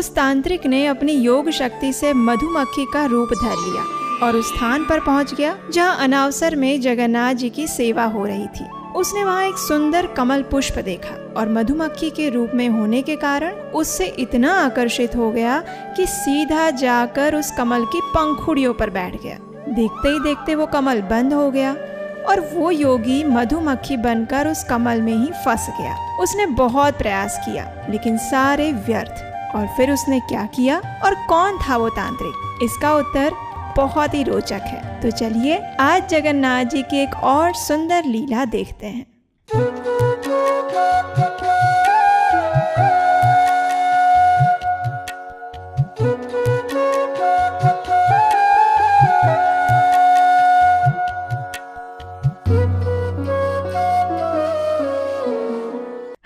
उस तांत्रिक ने अपनी योग शक्ति से मधुमक्खी का रूप धर लिया और उस स्थान पर पहुंच गया जहां अनावसर में जगन्नाथ जी की सेवा हो रही थी। उसने वहां एक सुंदर कमल पुष्प देखा और मधुमक्खी के रूप में होने के कारण उससे इतना आकर्षित हो गया कि सीधा जाकर उस कमल की पंखुड़ियों पर बैठ गया। देखते ही देखते वो कमल बंद हो गया और वो योगी मधुमक्खी बनकर उस कमल में ही फंस गया। उसने बहुत प्रयास किया लेकिन सारे व्यर्थ। और फिर उसने क्या किया और कौन था वो तांत्रिक? इसका उत्तर बहुत ही रोचक है। तो चलिए आज जगन्नाथ जी की एक और सुंदर लीला देखते हैं।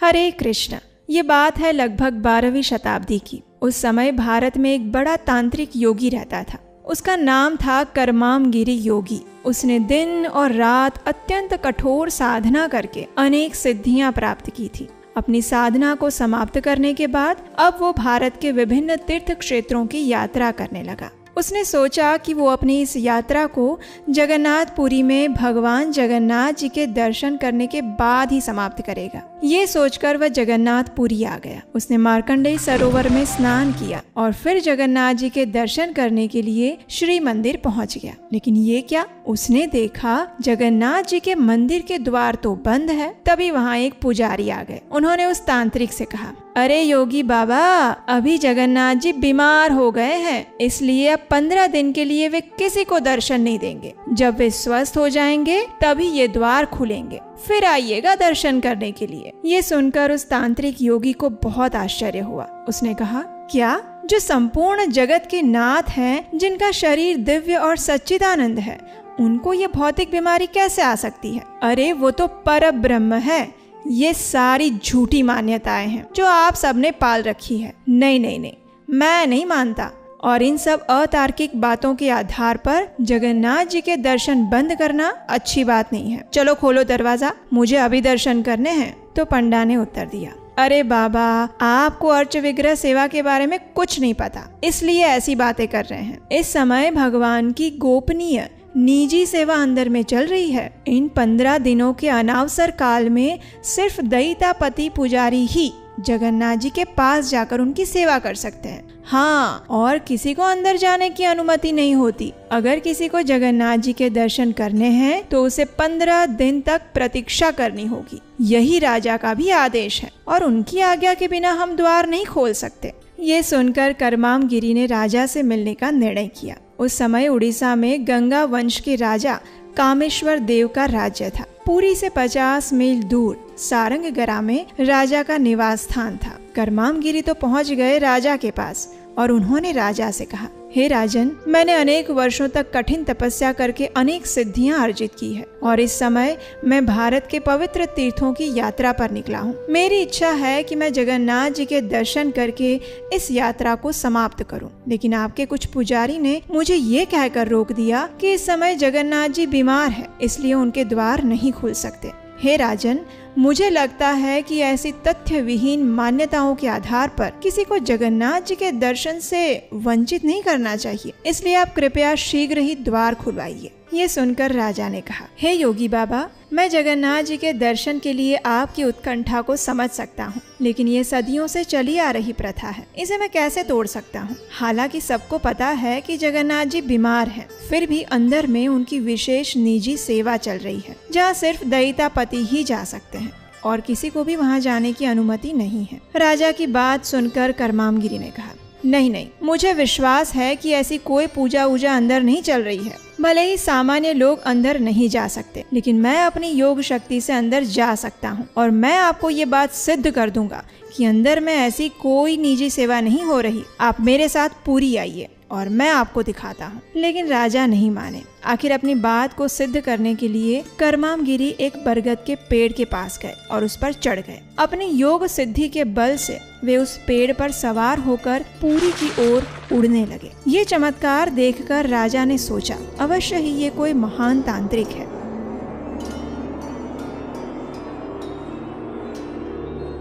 हरे कृष्ण। ये बात है लगभग 12वीं शताब्दी की। उस समय भारत में एक बड़ा तांत्रिक योगी रहता था। उसका नाम था करमामगिरी योगी। उसने दिन और रात अत्यंत कठोर साधना करके अनेक सिद्धियां प्राप्त की थी। अपनी साधना को समाप्त करने के बाद अब वो भारत के विभिन्न तीर्थ क्षेत्रों की यात्रा करने लगा। उसने सोचा कि वो अपनी इस यात्रा को जगन्नाथपुरी में भगवान जगन्नाथ जी के दर्शन करने के बाद ही समाप्त करेगा। ये सोचकर वह जगन्नाथपुरी आ गया। उसने मार्कंडेय सरोवर में स्नान किया और फिर जगन्नाथ जी के दर्शन करने के लिए श्री मंदिर पहुंच गया। लेकिन ये क्या, उसने देखा जगन्नाथ जी के मंदिर के द्वार तो बंद है। तभी वहाँ एक पुजारी आ गए। उन्होंने उस तांत्रिक से कहा, अरे योगी बाबा, अभी जगन्नाथ जी बीमार हो गए हैं, इसलिए अब 15 दिन के लिए वे किसी को दर्शन नहीं देंगे। जब वे स्वस्थ हो जाएंगे तभी ये द्वार खुलेंगे, फिर आइएगा दर्शन करने के लिए। ये सुनकर उस तांत्रिक योगी को बहुत आश्चर्य हुआ। उसने कहा, क्या, जो संपूर्ण जगत के नाथ हैं, जिनका शरीर दिव्य और सच्चिदानंद है, उनको ये भौतिक बीमारी कैसे आ सकती है? अरे वो तो परब्रह्म है। ये सारी झूठी मान्यताएं हैं जो आप सबने पाल रखी है। नहीं नहीं नहीं, मैं नहीं मानता। और इन सब अतार्किक बातों के आधार पर जगन्नाथ जी के दर्शन बंद करना अच्छी बात नहीं है। चलो खोलो दरवाजा, मुझे अभी दर्शन करने हैं। तो पंडा ने उत्तर दिया, अरे बाबा, आपको अर्च विग्रह सेवा के बारे में कुछ नहीं पता, इसलिए ऐसी बातें कर रहे हैं। इस समय भगवान की गोपनीय निजी सेवा अंदर में चल रही है। इन 15 दिनों के अनावसर काल में सिर्फ दैतापति पुजारी ही जगन्नाथ जी के पास जाकर उनकी सेवा कर सकते हैं। हाँ, और किसी को अंदर जाने की अनुमति नहीं होती। अगर किसी को जगन्नाथ जी के दर्शन करने हैं तो उसे 15 दिन तक प्रतीक्षा करनी होगी। यही राजा का भी आदेश है और उनकी आज्ञा के बिना हम द्वार नहीं खोल सकते। ये सुनकर करमामगिरी ने राजा से मिलने का निर्णय किया। उस समय उड़ीसा में गंगा वंश के राजा कामेश्वर देव का राज्य था। पुरी से 50 मील दूर सारंगगरा में राजा का निवास स्थान था। करमामगिरी तो पहुंच गए राजा के पास और उन्होंने राजा से कहा, हे राजन, मैंने अनेक वर्षों तक कठिन तपस्या करके अनेक सिद्धियां अर्जित की है और इस समय मैं भारत के पवित्र तीर्थों की यात्रा पर निकला हूँ। मेरी इच्छा है कि मैं जगन्नाथ जी के दर्शन करके इस यात्रा को समाप्त करूँ, लेकिन आपके कुछ पुजारी ने मुझे ये कहकर रोक दिया कि इस समय जगन्नाथ जी बीमार है, इसलिए उनके द्वार नहीं खुल सकते। हे राजन, मुझे लगता है कि ऐसी तथ्य विहीन मान्यताओं के आधार पर किसी को जगन्नाथ जी के दर्शन से वंचित नहीं करना चाहिए, इसलिए आप कृपया शीघ्र ही द्वार खुलवाइए। ये सुनकर राजा ने कहा, हे योगी बाबा, मैं जगन्नाथ जी के दर्शन के लिए आपकी उत्कंठा को समझ सकता हूँ, लेकिन ये सदियों से चली आ रही प्रथा है, इसे मैं कैसे तोड़ सकता हूँ? हालांकि सबको पता है कि जगन्नाथ जी बीमार हैं, फिर भी अंदर में उनकी विशेष निजी सेवा चल रही है, जहाँ सिर्फ दैतापति ही जा सकते हैं और किसी को भी वहाँ जाने की अनुमति नहीं है। राजा की बात सुनकर करमामगिरी ने कहा, नहीं नहीं, मुझे विश्वास है कि ऐसी कोई पूजा वूजा अंदर नहीं चल रही है। भले ही सामान्य लोग अंदर नहीं जा सकते, लेकिन मैं अपनी योग शक्ति से अंदर जा सकता हूँ और मैं आपको ये बात सिद्ध कर दूंगा कि अंदर में ऐसी कोई निजी सेवा नहीं हो रही। आप मेरे साथ पुरी आइए और मैं आपको दिखाता हूँ। लेकिन राजा नहीं माने। आखिर अपनी बात को सिद्ध करने के लिए करमामगिरी एक बरगद के पेड़ के पास गए और उस पर चढ़ गए। अपनी योग सिद्धि के बल से वे उस पेड़ पर सवार होकर पुरी की ओर उड़ने लगे। ये चमत्कार देखकर राजा ने सोचा, अवश्य ही ये कोई महान तांत्रिक है।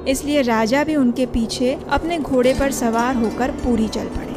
इसलिए राजा भी उनके पीछे अपने घोड़े पर सवार होकर पुरी चल पड़े।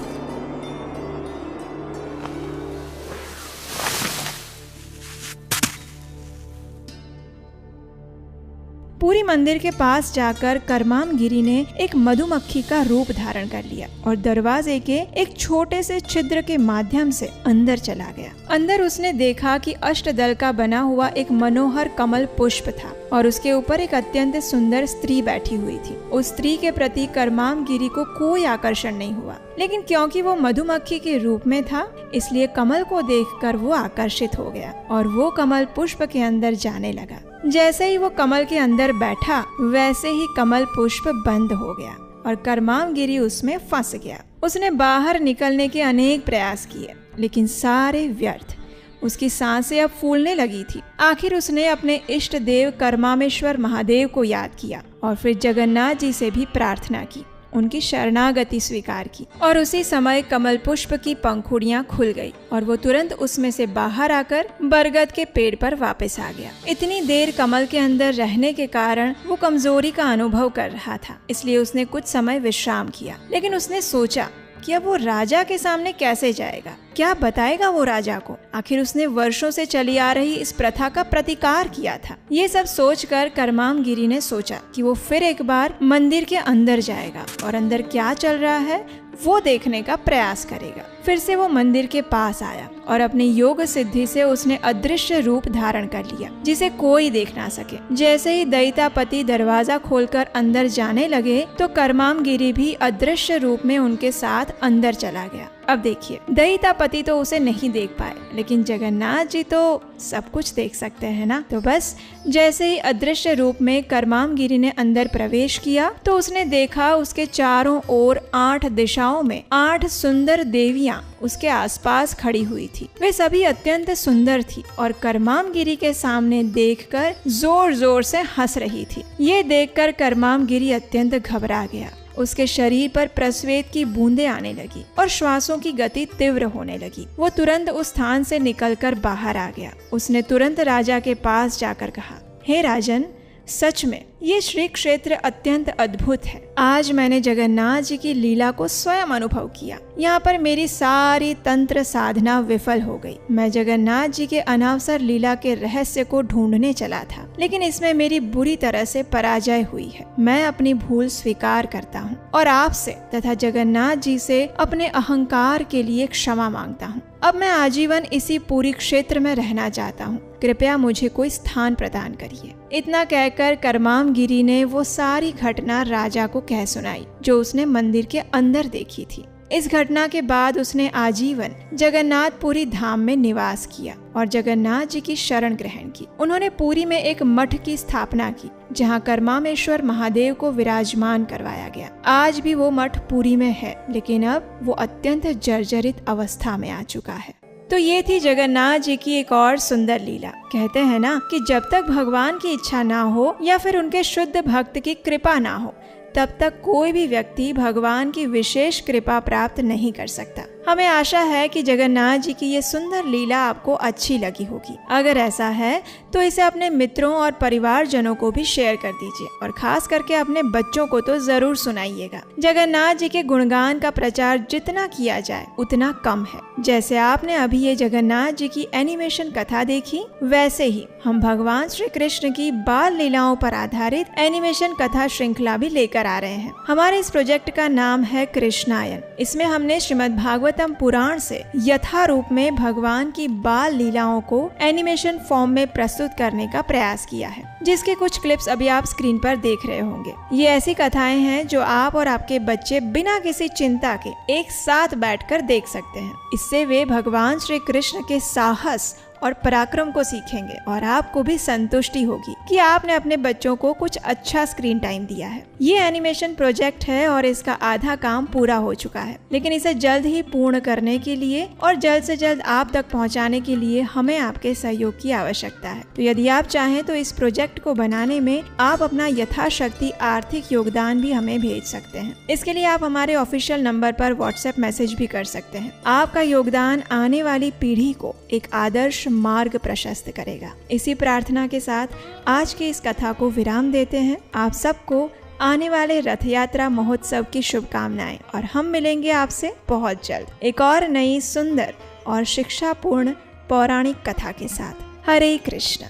पुरी मंदिर के पास जाकर करमाम गिरी ने एक मधुमक्खी का रूप धारण कर लिया और दरवाजे के एक छोटे से छिद्र के माध्यम से अंदर चला गया। अंदर उसने देखा कि अष्टदल का बना हुआ एक मनोहर कमल पुष्प था और उसके ऊपर एक अत्यंत सुंदर स्त्री बैठी हुई थी। उस स्त्री के प्रति करमाम गिरी को कोई आकर्षण नहीं हुआ, लेकिन क्योंकि वो मधुमक्खी के रूप में था इसलिए कमल को देखकर वो आकर्षित हो गया और वो कमल पुष्प के अंदर जाने लगा। जैसे ही वो कमल के अंदर बैठा वैसे ही कमल पुष्प बंद हो गया और करमाम गिरी उसमें फंस गया। उसने बाहर निकलने के अनेक प्रयास किए लेकिन सारे व्यर्थ। उसकी सांसें अब फूलने लगी थी। आखिर उसने अपने इष्ट देव करमामेश्वर महादेव को याद किया और फिर जगन्नाथ जी से भी प्रार्थना की, उनकी शरणागति स्वीकार की और उसी समय कमल पुष्प की पंखुड़ियां खुल गई और वो तुरंत उसमें से बाहर आकर बरगद के पेड़ पर वापस आ गया। इतनी देर कमल के अंदर रहने के कारण वो कमजोरी का अनुभव कर रहा था, इसलिए उसने कुछ समय विश्राम किया। लेकिन उसने सोचा कि अब वो राजा के सामने कैसे जाएगा, क्या बताएगा वो राजा को। आखिर उसने वर्षों से चली आ रही इस प्रथा का प्रतिकार किया था। ये सब सोचकर करमाम गिरी ने सोचा कि वो फिर एक बार मंदिर के अंदर जाएगा और अंदर क्या चल रहा है वो देखने का प्रयास करेगा। फिर से वो मंदिर के पास आया और अपनी योग सिद्धि से उसने अदृश्य रूप धारण कर लिया जिसे कोई देख ना सके। जैसे ही दैतापति दरवाजा खोलकर अंदर जाने लगे तो करमाम गिरी भी अदृश्य रूप में उनके साथ अंदर चला गया। अब देखिए, दैतापति तो उसे नहीं देख पाए लेकिन जगन्नाथ जी तो सब कुछ देख सकते हैं ना। तो बस जैसे ही अदृश्य रूप में करमाम गिरी ने अंदर प्रवेश किया तो उसने देखा उसके चारों ओर 8 दिशाओं में 8 सुंदर देवियां उसके आसपास खड़ी हुई थी। वे सभी अत्यंत सुंदर थी और करमाम गिरी के सामने देखकर जोर जोर से हंस रही थी। ये देखकर करमाम गिरी अत्यंत घबरा गया। उसके शरीर पर प्रस्वेद की बूंदें आने लगी और श्वासों की गति तीव्र होने लगी। वो तुरंत उस स्थान से निकलकर बाहर आ गया। उसने तुरंत राजा के पास जाकर कहा, हे राजन, सच में ये श्री क्षेत्र अत्यंत अद्भुत है। आज मैंने जगन्नाथ जी की लीला को स्वयं अनुभव किया। यहाँ पर मेरी सारी तंत्र साधना विफल हो गई। मैं जगन्नाथ जी के अनावसर लीला के रहस्य को ढूंढने चला था, लेकिन इसमें मेरी बुरी तरह से पराजय हुई है। मैं अपनी भूल स्वीकार करता हूँ और आपसे तथा जगन्नाथ जी से अपने अहंकार के लिए क्षमा मांगता हूँ। अब मैं आजीवन इसी पूरी क्षेत्र में रहना चाहता हूँ। कृपया मुझे कोई स्थान प्रदान करिए। इतना कहकर करमाम गिरी ने वो सारी घटना राजा को कह सुनाई जो उसने मंदिर के अंदर देखी थी। इस घटना के बाद उसने आजीवन जगन्नाथपुरी धाम में निवास किया और जगन्नाथ जी की शरण ग्रहण की। उन्होंने पुरी में एक मठ की स्थापना की जहां करमामेश्वर महादेव को विराजमान करवाया गया। आज भी वो मठ पुरी में है, लेकिन अब वो अत्यंत जर्जरित अवस्था में आ चुका है। तो ये थी जगन्नाथ जी की एक और सुंदर लीला। कहते हैं ना कि जब तक भगवान की इच्छा ना हो या फिर उनके शुद्ध भक्त की कृपा ना हो तब तक कोई भी व्यक्ति भगवान की विशेष कृपा प्राप्त नहीं कर सकता। हमें आशा है कि जगन्नाथ जी की ये सुंदर लीला आपको अच्छी लगी होगी। अगर ऐसा है तो इसे अपने मित्रों और परिवारजनों को भी शेयर कर दीजिए और खास करके अपने बच्चों को तो जरूर सुनाइएगा। जगन्नाथ जी के गुणगान का प्रचार जितना किया जाए उतना कम है। जैसे आपने अभी ये जगन्नाथ जी की एनिमेशन कथा देखी, वैसे ही हम भगवान श्री कृष्ण की बाल लीलाओं पर आधारित एनिमेशन कथा श्रृंखला भी लेकर आ रहे हैं। हमारे इस प्रोजेक्ट का नाम है कृष्णायन। इसमें हमने श्रीमद् भागवतम पुराण से यथारूप में भगवान की बाल लीलाओं को एनिमेशन फॉर्म में प्रस्तुत करने का प्रयास किया है, जिसके कुछ क्लिप्स अभी आप स्क्रीन पर देख रहे होंगे। ये ऐसी कथाएं हैं जो आप और आपके बच्चे बिना किसी चिंता के एक साथ बैठकर देख सकते हैं। इससे वे भगवान श्री कृष्ण के साहस और पराक्रम को सीखेंगे और आपको भी संतुष्टि होगी कि आपने अपने बच्चों को कुछ अच्छा स्क्रीन टाइम दिया है। ये एनिमेशन प्रोजेक्ट है और इसका आधा काम पूरा हो चुका है, लेकिन इसे जल्द ही पूर्ण करने के लिए और जल्द से जल्द आप तक पहुंचाने के लिए हमें आपके सहयोग की आवश्यकता है। तो यदि आप चाहें तो इस प्रोजेक्ट को बनाने में आप अपना यथाशक्ति आर्थिक योगदान भी हमें भेज सकते हैं। इसके लिए आप हमारे ऑफिशियल नंबर पर व्हाट्सएप मैसेज भी कर सकते हैं। आपका योगदान आने वाली पीढ़ी को एक आदर्श मार्ग प्रशस्त करेगा। इसी प्रार्थना के साथ आज की इस कथा को विराम देते हैं। आप सबको आने वाले रथ यात्रा महोत्सव की शुभकामनाएं और हम मिलेंगे आपसे बहुत जल्द एक और नई सुंदर और शिक्षापूर्ण पौराणिक कथा के साथ। हरे कृष्ण।